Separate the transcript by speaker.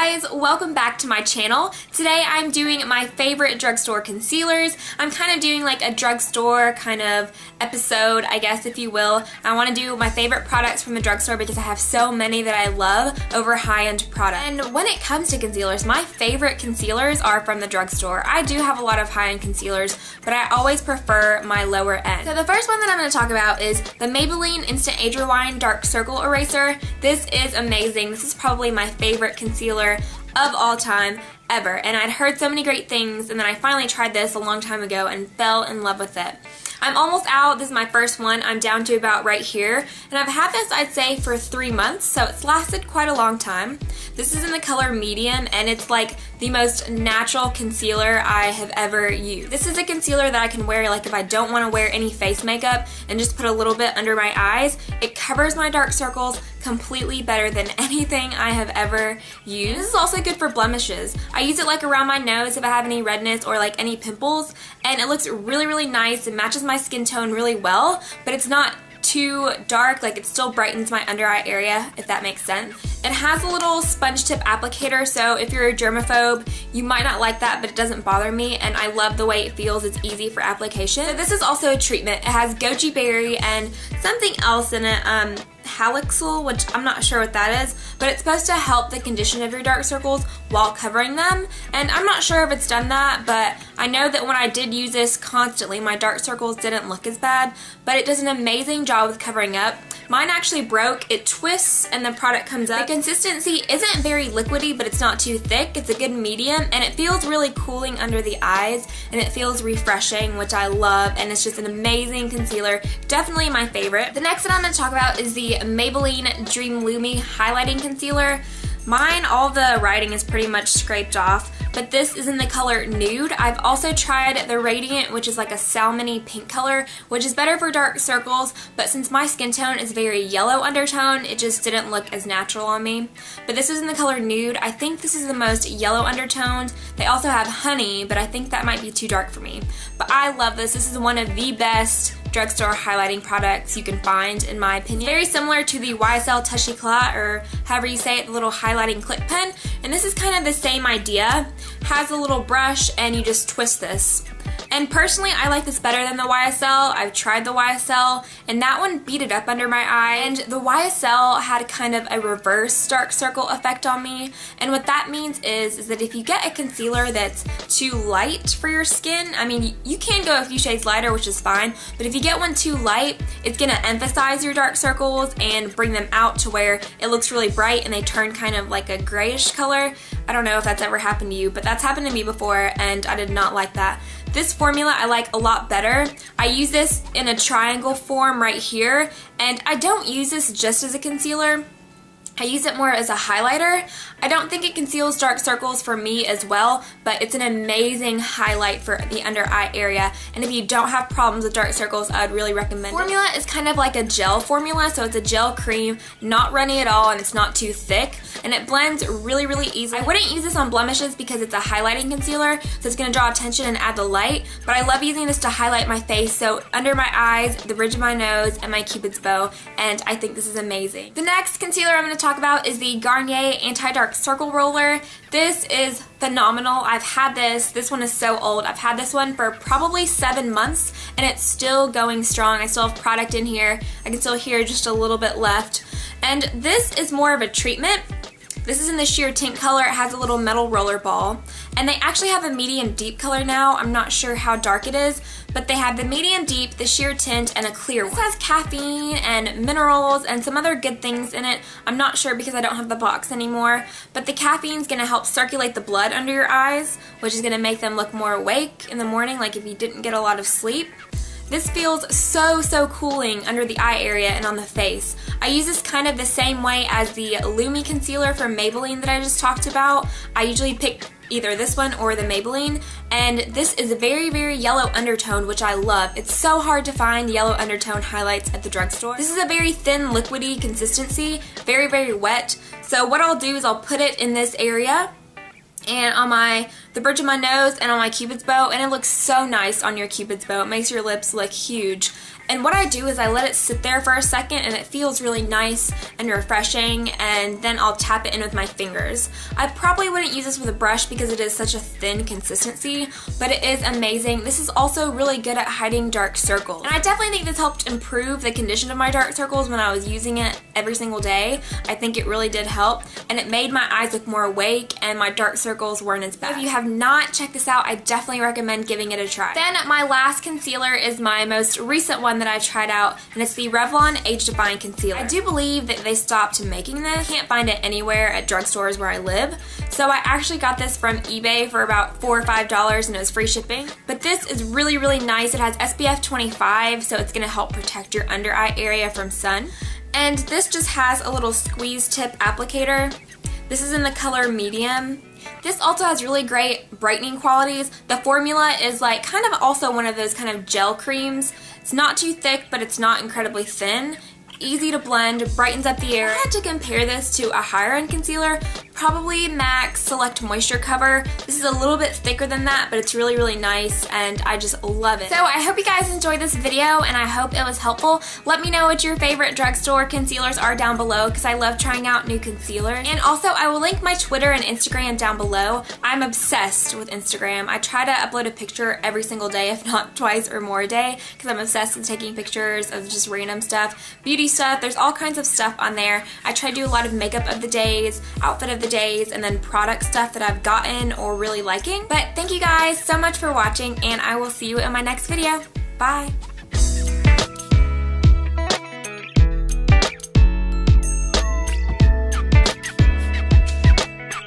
Speaker 1: guys, welcome back to my channel. Today I'm doing my favorite drugstore concealers. I'm kind of doing like a drugstore kind of episode, I guess, if you will. I want to do my favorite products from the drugstore because I have so many that I love over high-end products. And when it comes to concealers, my favorite concealers are from the drugstore. I do have a lot of high-end concealers, but I always prefer my lower end. So the first one that I'm going to talk about is the Maybelline Instant Age Rewind Dark Circle Eraser. This is amazing. This is probably my favorite concealer of all time ever, and I'd heard so many great things, and then I finally tried this a long time ago and fell in love with it. I'm almost out. This is my first one. I'm down to about right here, and I've had this, I'd say, for 3 months, so it's lasted quite a long time. This is in the color medium, and it's like the most natural concealer I have ever used. This is a concealer that I can wear like if I don't want to wear any face makeup and just put a little bit under my eyes. It covers my dark circles completely better than anything I have ever used. This is also good for blemishes. I use it like around my nose if I have any redness or like any pimples, and it looks really, really nice. It matches my skin tone really well, but it's not too dark, like it still brightens my under eye area, if that makes sense. It has a little sponge tip applicator, so if you're a germaphobe, you might not like that, but it doesn't bother me, and I love the way it feels. It's easy for application. So this is also a treatment. It has goji berry and something else in it, Halixal, which I'm not sure what that is, but it's supposed to help the condition of your dark circles while covering them, and I'm not sure if it's done that, but I know that when I did use this constantly, my dark circles didn't look as bad, but it does an amazing job with covering up. Mine actually broke. It twists and the product comes up. The consistency isn't very liquidy, but it's not too thick. It's a good medium, and it feels really cooling under the eyes, and it feels refreshing, which I love, and it's just an amazing concealer. Definitely my favorite. The next one I'm going to talk about is the Maybelline Dream Lumi Highlighting Concealer. Mine, all the writing is pretty much scraped off, but this is in the color Nude. I've also tried the Radiant, which is like a salmon-y pink color, which is better for dark circles, but since my skin tone is very yellow undertone, it just didn't look as natural on me. But this is in the color Nude. I think this is the most yellow undertoned. They also have Honey, but I think that might be too dark for me. But I love this. This is one of the best drugstore highlighting products you can find, in my opinion. Very similar to the YSL Touch Eclat, or however you say it, the little highlighting clip pen, and this is kind of the same idea. Has a little brush and you just twist this. And personally, I like this better than the YSL. I've tried the YSL, and that one beat it up under my eye, and the YSL had kind of a reverse dark circle effect on me, and what that means is that if you get a concealer that's too light for your skin, I mean, you can go a few shades lighter, which is fine, but if you get one too light, it's going to emphasize your dark circles and bring them out to where it looks really bright and they turn kind of like a grayish color. I don't know if that's ever happened to you, but that's happened to me before, and I did not like that. This formula I like a lot better. I use this in a triangle form right here, and I don't use this just as a concealer. I use it more as a highlighter. I don't think it conceals dark circles for me as well, but it's an amazing highlight for the under eye area, and if you don't have problems with dark circles, I would really recommend it. The formula is kind of like a gel formula, so it's a gel cream, not runny at all, and it's not too thick, and it blends really, really easily. I wouldn't use this on blemishes because it's a highlighting concealer, so it's going to draw attention and add the light, but I love using this to highlight my face, so under my eyes, the ridge of my nose, and my cupid's bow, and I think this is amazing. The next concealer I'm going to talk about is the Garnier Anti-Dark Circle Roller. This is phenomenal. I've had this. This one is so old. I've had this one for probably 7 months, and it's still going strong. I still have product in here. I can still hear just a little bit left. And this is more of a treatment. This is in the sheer tint color. It has a little metal roller ball, and they actually have a medium deep color now. I'm not sure how dark it is, but they have the medium deep, the sheer tint, and a clear one. This has caffeine and minerals and some other good things in it. I'm not sure because I don't have the box anymore, but the caffeine is going to help circulate the blood under your eyes, which is going to make them look more awake in the morning, like if you didn't get a lot of sleep. This feels so, so cooling under the eye area and on the face. I use this kind of the same way as the Lumi concealer from Maybelline that I just talked about. I usually pick either this one or the Maybelline, and this is a very, very yellow undertone, which I love. It's so hard to find yellow undertone highlights at the drugstore. This is a very thin, liquidy consistency, very, very wet. So what I'll do is I'll put it in this area, and on the bridge of my nose and on my Cupid's bow, and it looks so nice on your Cupid's bow. It makes your lips look huge. And what I do is I let it sit there for a second, and it feels really nice and refreshing, and then I'll tap it in with my fingers. I probably wouldn't use this with a brush because it is such a thin consistency, but it is amazing. This is also really good at hiding dark circles. And I definitely think this helped improve the condition of my dark circles when I was using it every single day. I think it really did help, and it made my eyes look more awake and my dark circles weren't as bad. If you have not checked this out, I definitely recommend giving it a try. Then my last concealer is my most recent one that I've tried out, and it's the Revlon Age Defying Concealer. I do believe that they stopped making this. Can't find it anywhere at drugstores where I live, so I actually got this from eBay for about $4 or $5, and it was free shipping. But this is really, really nice. It has SPF 25, so it's going to help protect your under eye area from sun. And this just has a little squeeze tip applicator. This is in the color medium. This also has really great brightening qualities. The formula is like kind of also one of those kind of gel creams. It's not too thick, but it's not incredibly thin. Easy to blend, brightens up the area. I had to compare this to a higher end concealer, probably MAC Select Moisture Cover. This is a little bit thicker than that, but it's really, really nice, and I just love it. So I hope you guys enjoyed this video, and I hope it was helpful. Let me know what your favorite drugstore concealers are down below, because I love trying out new concealers. And also, I will link my Twitter and Instagram down below. I'm obsessed with Instagram. I try to upload a picture every single day, if not twice or more a day, because I'm obsessed with taking pictures of just random stuff, beauty stuff. There's all kinds of stuff on there. I try to do a lot of makeup of the days, outfit of the days, and then product stuff that I've gotten or really liking. But thank you guys so much for watching, and I will see you in my next video. Bye!